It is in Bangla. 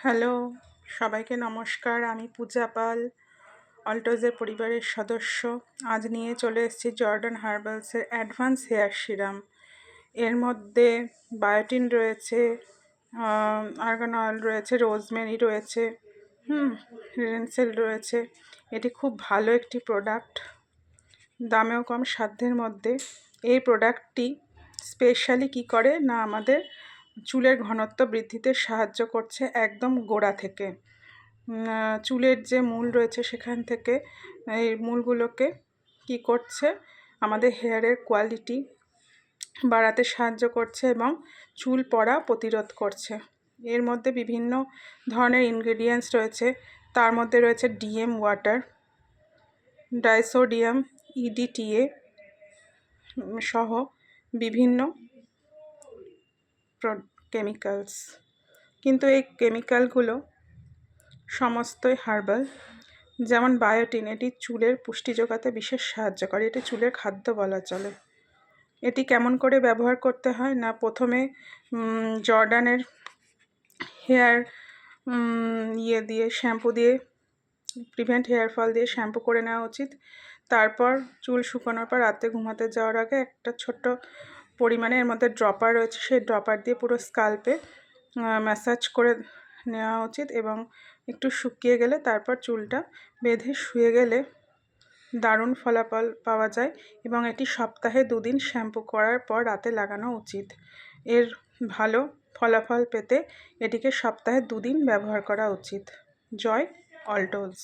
হ্যালো, সবাইকে নমস্কার। আমি পূজা পাল, অলটজের পরিবারের সদস্য। আজ নিয়ে চলে এসেছি জর্ডান হার্বালসের অ্যাডভান্স হেয়ার সিরাম। এর মধ্যে বায়োটিন রয়েছে, আর্গান অয়েল রয়েছে, রোজমেরি রয়েছে, রেনসেল রয়েছে। এটি খুব ভালো একটি প্রোডাক্ট, দামেও কম, সাধ্যের মধ্যে। এই প্রোডাক্টটি স্পেশালি কী করে না, আমাদের চুলের ঘনত্ব বৃদ্ধিতে সাহায্য করছে একদম গোড়া থেকে। চুলের যে মূল রয়েছে সেখান থেকে এই মূলগুলোকে কি করছে, আমাদের হেয়ারের কোয়ালিটি বাড়াতে সাহায্য করছে এবং চুল পড়া প্রতিরোধ করছে। এর মধ্যে বিভিন্ন ধরনের ইনগ্রেডিয়েন্টস রয়েছে। তার মধ্যে রয়েছে ডিএম ওয়াটার, ডাইসোডিয়াম, ইডিটিএ সহ বিভিন্ন কেমিক্যালস। কিন্তু এই কেমিক্যালগুলো সমস্তই হার্বাল। যেমন বায়োটিন, এটি চুলের পুষ্টি যোগাতে বিশেষ সাহায্য করে। এটি চুলের খাদ্য বলা চলে। এটি কেমন করে ব্যবহার করতে হয় না, প্রথমে জর্ডানের হেয়ার দিয়ে শ্যাম্পু দিয়ে, প্রিভেন্ট হেয়ার ফল দিয়ে শ্যাম্পু করে নেওয়া উচিত। তারপর চুল শুকানোর পর রাতে ঘুমাতে যাওয়ার আগে একটা ছোট্ট পরিমাণে এর মধ্যে ড্রপার রয়েছে, সেই ড্রপার দিয়ে পুরো স্কাল্পে ম্যাসাজ করে নেওয়া উচিত এবং একটু শুকিয়ে গেলে তারপর চুলটা বেঁধে শুয়ে গেলে দারুণ ফলাফল পাওয়া যায়। এবং এটি সপ্তাহে 2 দিন শ্যাম্পু করার পর রাতে লাগানো উচিত। এর ভালো ফলাফল পেতে এটিকে সপ্তাহে 2 দিন ব্যবহার করা উচিত। জয় অলটজ।